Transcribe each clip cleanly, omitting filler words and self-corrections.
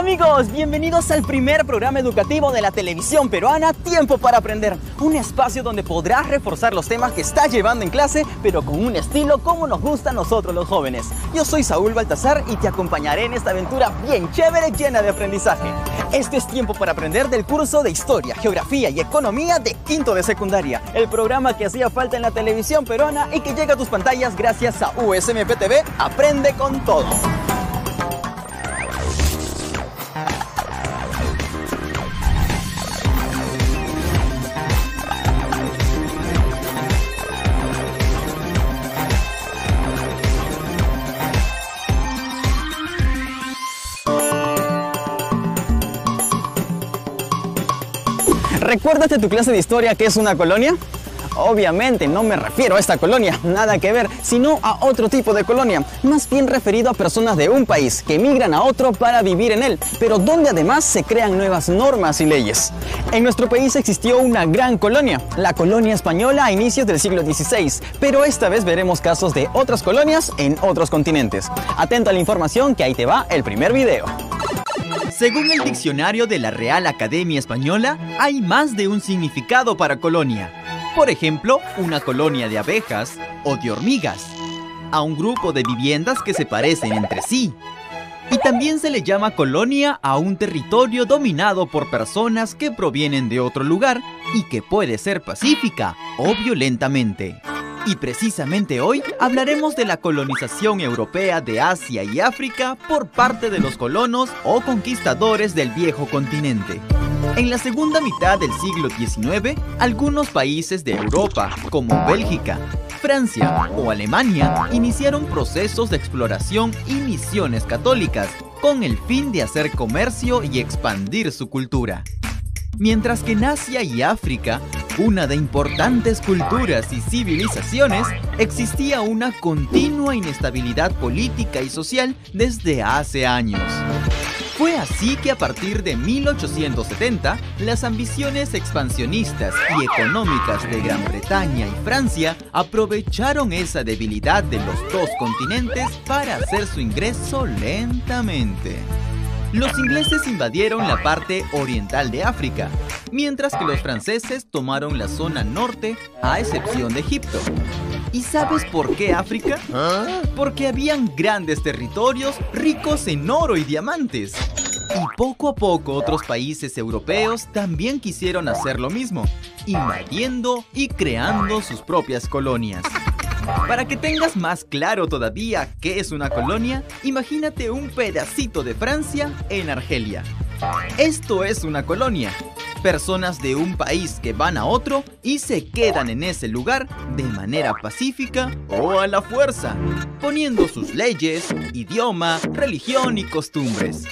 amigos, bienvenidos al primer programa educativo de la televisión peruana, Tiempo para Aprender. Un espacio donde podrás reforzar los temas que estás llevando en clase, pero con un estilo como nos gusta a nosotros los jóvenes. Yo soy Saúl Baltazar y te acompañaré en esta aventura bien chévere, llena de aprendizaje. Este es Tiempo para Aprender del curso de Historia, Geografía y Economía de quinto de secundaria. El programa que hacía falta en la televisión peruana y que llega a tus pantallas gracias a USMP TV. Aprende con todo. ¿Recuerdas de tu clase de historia qué es una colonia? Obviamente no me refiero a esta colonia, nada que ver, sino a otro tipo de colonia, más bien referido a personas de un país que migran a otro para vivir en él, pero donde además se crean nuevas normas y leyes. En nuestro país existió una gran colonia, la colonia española a inicios del siglo XVI, pero esta vez veremos casos de otras colonias en otros continentes. Atento a la información que ahí te va el primer video. Según el diccionario de la Real Academia Española, hay más de un significado para colonia. Por ejemplo, una colonia de abejas o de hormigas, a un grupo de viviendas que se parecen entre sí. Y también se le llama colonia a un territorio dominado por personas que provienen de otro lugar y que puede ser pacífica o violentamente. Y precisamente hoy hablaremos de la colonización europea de Asia y África por parte de los colonos o conquistadores del viejo continente. En la segunda mitad del siglo XIX, algunos países de Europa, como Bélgica, Francia o Alemania, iniciaron procesos de exploración y misiones católicas con el fin de hacer comercio y expandir su cultura. Mientras que en Asia y África, cuna de importantes culturas y civilizaciones, existía una continua inestabilidad política y social desde hace años. Fue así que a partir de 1870, las ambiciones expansionistas y económicas de Gran Bretaña y Francia aprovecharon esa debilidad de los dos continentes para hacer su ingreso lentamente. Los ingleses invadieron la parte oriental de África, mientras que los franceses tomaron la zona norte, a excepción de Egipto. ¿Y sabes por qué África? Porque habían grandes territorios ricos en oro y diamantes. Y poco a poco otros países europeos también quisieron hacer lo mismo, invadiendo y creando sus propias colonias. Para que tengas más claro todavía qué es una colonia, imagínate un pedacito de Francia en Argelia. Esto es una colonia. Personas de un país que van a otro y se quedan en ese lugar de manera pacífica o a la fuerza, poniendo sus leyes, idioma, religión y costumbres.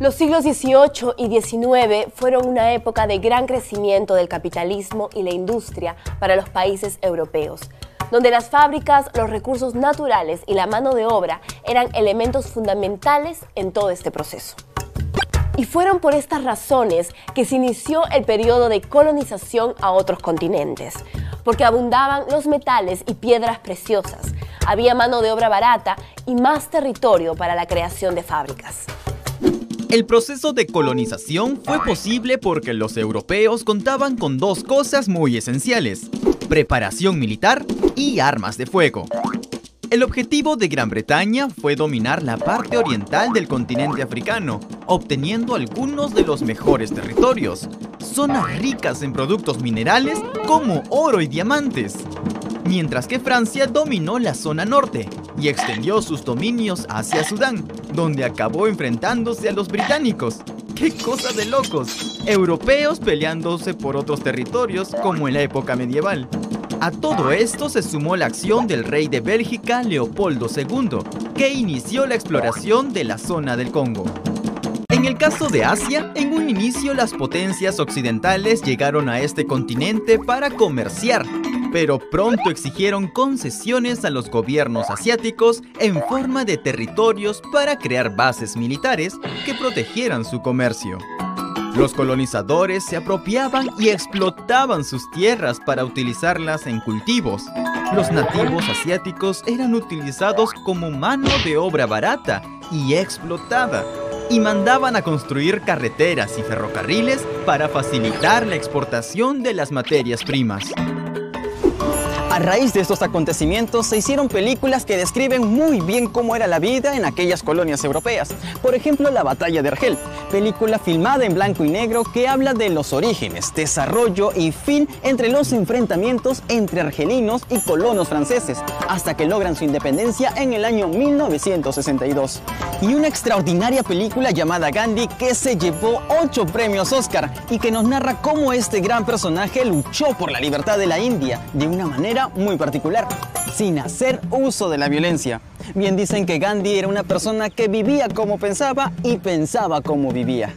Los siglos XVIII y XIX fueron una época de gran crecimiento del capitalismo y la industria para los países europeos, donde las fábricas, los recursos naturales y la mano de obra eran elementos fundamentales en todo este proceso. Y fueron por estas razones que se inició el periodo de colonización a otros continentes, porque abundaban los metales y piedras preciosas, había mano de obra barata y más territorio para la creación de fábricas. El proceso de colonización fue posible porque los europeos contaban con dos cosas muy esenciales: preparación militar y armas de fuego. El objetivo de Gran Bretaña fue dominar la parte oriental del continente africano, obteniendo algunos de los mejores territorios, zonas ricas en productos minerales como oro y diamantes. Mientras que Francia dominó la zona norte y extendió sus dominios hacia Sudán, donde acabó enfrentándose a los británicos. ¡Qué cosa de locos! Europeos peleándose por otros territorios como en la época medieval. A todo esto se sumó la acción del rey de Bélgica, Leopoldo II, que inició la exploración de la zona del Congo. En el caso de Asia, en un inicio las potencias occidentales llegaron a este continente para comerciar, pero pronto exigieron concesiones a los gobiernos asiáticos en forma de territorios para crear bases militares que protegieran su comercio. Los colonizadores se apropiaban y explotaban sus tierras para utilizarlas en cultivos. Los nativos asiáticos eran utilizados como mano de obra barata y explotada. y mandaban a construir carreteras y ferrocarriles para facilitar la exportación de las materias primas. A raíz de estos acontecimientos se hicieron películas que describen muy bien cómo era la vida en aquellas colonias europeas. Por ejemplo, La Batalla de Argel, película filmada en blanco y negro que habla de los orígenes, desarrollo y fin entre los enfrentamientos entre argelinos y colonos franceses, hasta que logran su independencia en el año 1962. Y una extraordinaria película llamada Gandhi que se llevó 8 premios Oscar y que nos narra cómo este gran personaje luchó por la libertad de la India de una manera muy particular, sin hacer uso de la violencia. Bien dicen que Gandhi era una persona que vivía como pensaba y pensaba como vivía.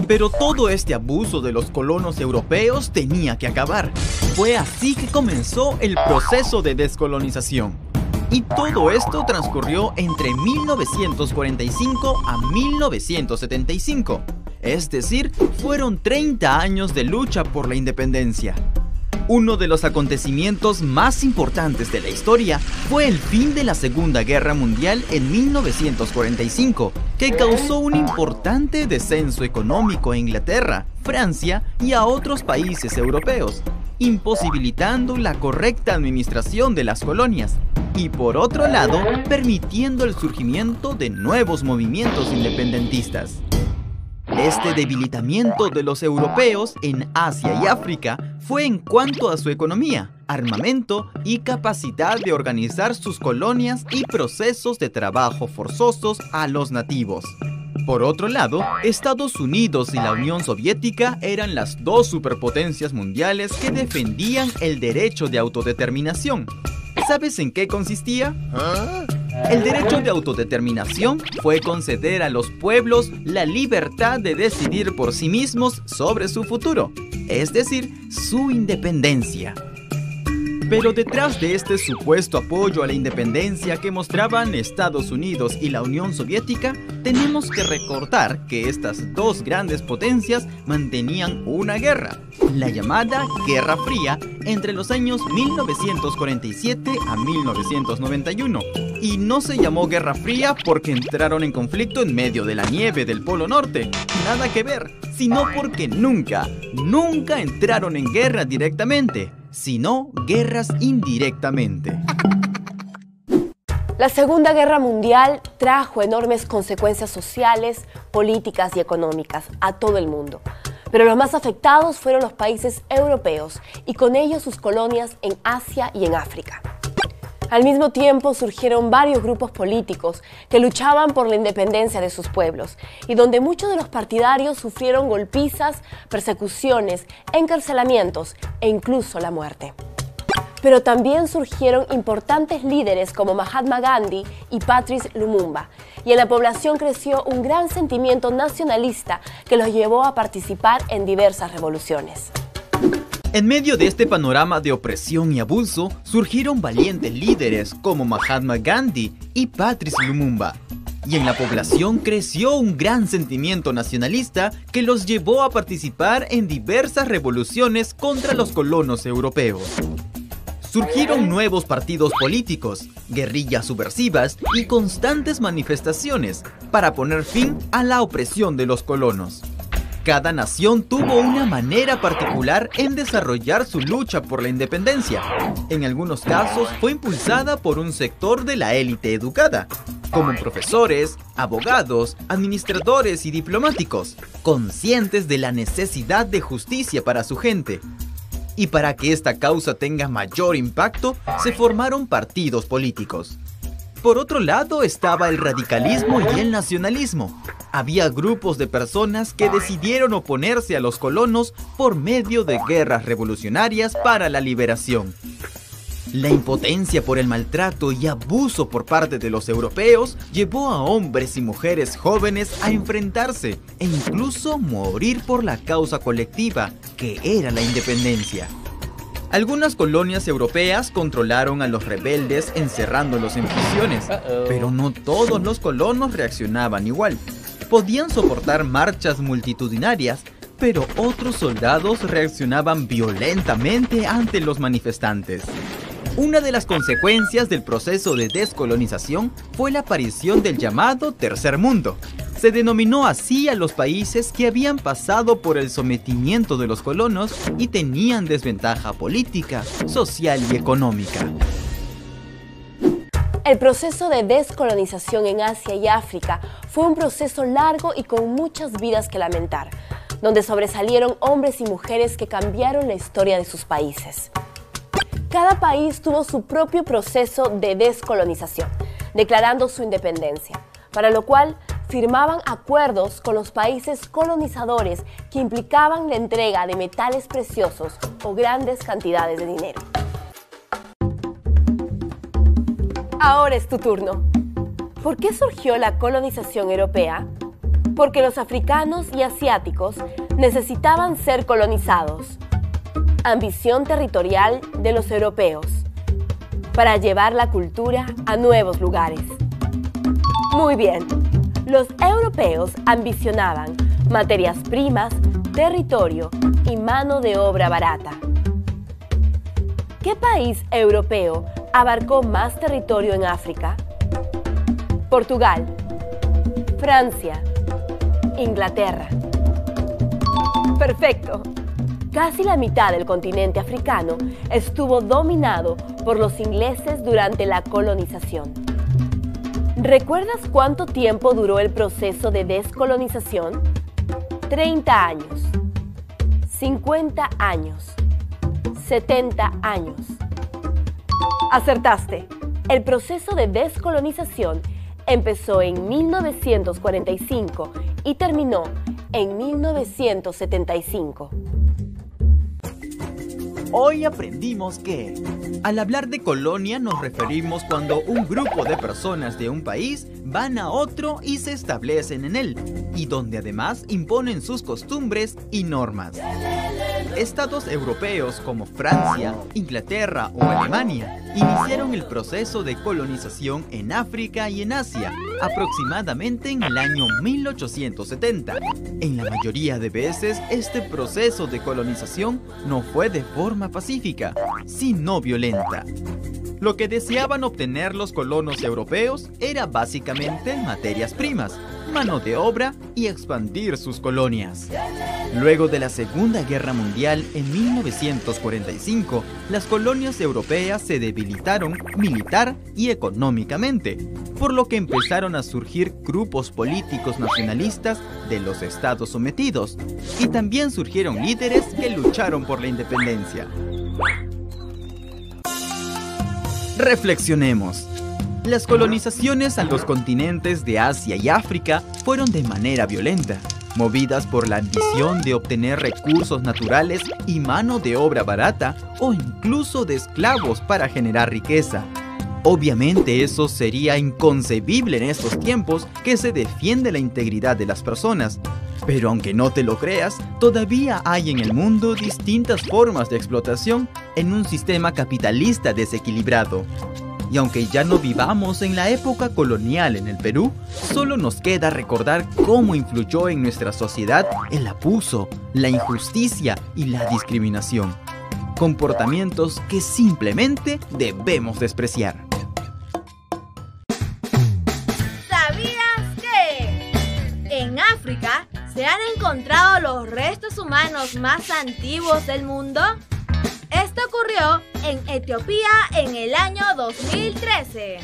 Pero todo este abuso de los colonos europeos tenía que acabar. Fue así que comenzó el proceso de descolonización. Y todo esto transcurrió entre 1945 a 1975. Es decir, fueron 30 años de lucha por la independencia. Uno de los acontecimientos más importantes de la historia fue el fin de la Segunda Guerra Mundial en 1945, que causó un importante descenso económico a Inglaterra, Francia y a otros países europeos, imposibilitando la correcta administración de las colonias y, por otro lado, permitiendo el surgimiento de nuevos movimientos independentistas. Este debilitamiento de los europeos en Asia y África fue en cuanto a su economía, armamento y capacidad de organizar sus colonias y procesos de trabajo forzosos a los nativos. Por otro lado, Estados Unidos y la Unión Soviética eran las dos superpotencias mundiales que defendían el derecho de autodeterminación. ¿Sabes en qué consistía? El derecho de autodeterminación fue conceder a los pueblos la libertad de decidir por sí mismos sobre su futuro, es decir, su independencia. Pero detrás de este supuesto apoyo a la independencia que mostraban Estados Unidos y la Unión Soviética, tenemos que recordar que estas dos grandes potencias mantenían una guerra, la llamada Guerra Fría, entre los años 1947 a 1991. Y no se llamó Guerra Fría porque entraron en conflicto en medio de la nieve del Polo Norte, nada que ver, sino porque nunca entraron en guerra directamente, sino guerras indirectamente. La Segunda Guerra Mundial trajo enormes consecuencias sociales, políticas y económicas a todo el mundo. Pero los más afectados fueron los países europeos y con ellos sus colonias en Asia y en África. Al mismo tiempo surgieron varios grupos políticos que luchaban por la independencia de sus pueblos y donde muchos de los partidarios sufrieron golpizas, persecuciones, encarcelamientos e incluso la muerte. Pero también surgieron importantes líderes como Mahatma Gandhi y Patrice Lumumba, y en la población creció un gran sentimiento nacionalista que los llevó a participar en diversas revoluciones. En medio de este panorama de opresión y abuso, surgieron valientes líderes como Mahatma Gandhi y Patrice Lumumba. Y en la población creció un gran sentimiento nacionalista que los llevó a participar en diversas revoluciones contra los colonos europeos. Surgieron nuevos partidos políticos, guerrillas subversivas y constantes manifestaciones para poner fin a la opresión de los colonos. Cada nación tuvo una manera particular en desarrollar su lucha por la independencia. En algunos casos fue impulsada por un sector de la élite educada, como profesores, abogados, administradores y diplomáticos, conscientes de la necesidad de justicia para su gente. Y para que esta causa tenga mayor impacto, se formaron partidos políticos. Por otro lado estaba el radicalismo y el nacionalismo. Había grupos de personas que decidieron oponerse a los colonos por medio de guerras revolucionarias para la liberación. La impotencia por el maltrato y abuso por parte de los europeos llevó a hombres y mujeres jóvenes a enfrentarse e incluso morir por la causa colectiva, que era la independencia. Algunas colonias europeas controlaron a los rebeldes encerrándolos en prisiones, pero no todos los colonos reaccionaban igual. Podían soportar marchas multitudinarias, pero otros soldados reaccionaban violentamente ante los manifestantes. Una de las consecuencias del proceso de descolonización fue la aparición del llamado Tercer Mundo. Se denominó así a los países que habían pasado por el sometimiento de los colonos y tenían desventaja política, social y económica. El proceso de descolonización en Asia y África fue un proceso largo y con muchas vidas que lamentar, donde sobresalieron hombres y mujeres que cambiaron la historia de sus países. Cada país tuvo su propio proceso de descolonización, declarando su independencia, para lo cual firmaban acuerdos con los países colonizadores que implicaban la entrega de metales preciosos o grandes cantidades de dinero. Ahora es tu turno. ¿Por qué surgió la colonización europea? Porque los africanos y asiáticos necesitaban ser colonizados. Ambición territorial de los europeos para llevar la cultura a nuevos lugares. Muy bien, los europeos ambicionaban materias primas, territorio y mano de obra barata. ¿Qué país europeo abarcó más territorio en África? Portugal, Francia, Inglaterra. Perfecto. Casi la mitad del continente africano estuvo dominado por los ingleses durante la colonización. ¿Recuerdas cuánto tiempo duró el proceso de descolonización? 30 años, 50 años, 70 años. Acertaste. El proceso de descolonización empezó en 1945 y terminó en 1975. Hoy aprendimos que, al hablar de colonia, nos referimos cuando un grupo de personas de un país van a otro y se establecen en él, y donde además imponen sus costumbres y normas. Estados europeos como Francia, Inglaterra o Alemania iniciaron el proceso de colonización en África y en Asia, aproximadamente en el año 1870. En la mayoría de veces, este proceso de colonización no fue de forma pacífica, sino violenta. Lo que deseaban obtener los colonos europeos era básicamente materias primas, mano de obra y expandir sus colonias. Luego de la Segunda Guerra Mundial en 1945, las colonias europeas se debilitaron militar y económicamente, por lo que empezaron a surgir grupos políticos nacionalistas de los estados sometidos, y también surgieron líderes que lucharon por la independencia. Reflexionemos. Las colonizaciones a los continentes de Asia y África fueron de manera violenta, movidas por la ambición de obtener recursos naturales y mano de obra barata o incluso de esclavos para generar riqueza. Obviamente eso sería inconcebible en estos tiempos que se defiende la integridad de las personas. Pero aunque no te lo creas, todavía hay en el mundo distintas formas de explotación en un sistema capitalista desequilibrado. Y aunque ya no vivamos en la época colonial en el Perú, solo nos queda recordar cómo influyó en nuestra sociedad el abuso, la injusticia y la discriminación. Comportamientos que simplemente debemos despreciar. ¿Sabías que en África se han encontrado los restos humanos más antiguos del mundo? Esto ocurrió en Etiopía en el año 2013,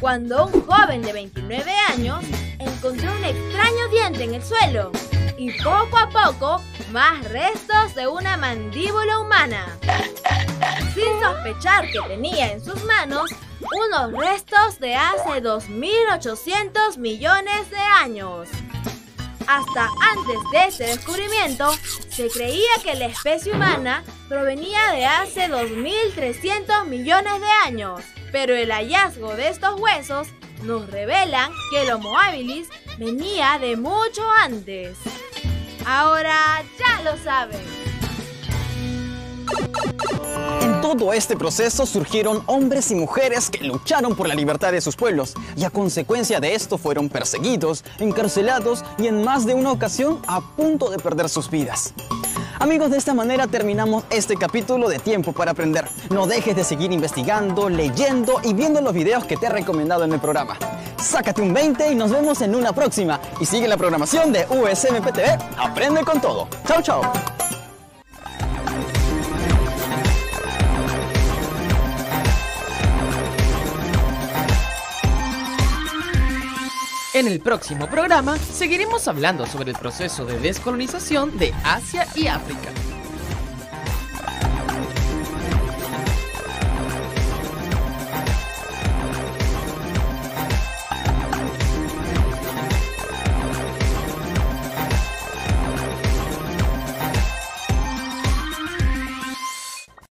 cuando un joven de 29 años encontró un extraño diente en el suelo y poco a poco más restos de una mandíbula humana, sin sospechar que tenía en sus manos unos restos de hace 2.800 millones de años. Hasta antes de este descubrimiento, se creía que la especie humana provenía de hace 2.300 millones de años, pero el hallazgo de estos huesos nos revelan que el Homo habilis venía de mucho antes. Ahora ya lo saben. En todo este proceso surgieron hombres y mujeres que lucharon por la libertad de sus pueblos y a consecuencia de esto fueron perseguidos, encarcelados y en más de una ocasión a punto de perder sus vidas. Amigos, de esta manera terminamos este capítulo de Tiempo para Aprender. No dejes de seguir investigando, leyendo y viendo los videos que te he recomendado en el programa. Sácate un 20 y nos vemos en una próxima. Y sigue la programación de USMP TV. Aprende con todo. Chau, chau. En el próximo programa seguiremos hablando sobre el proceso de descolonización de Asia y África.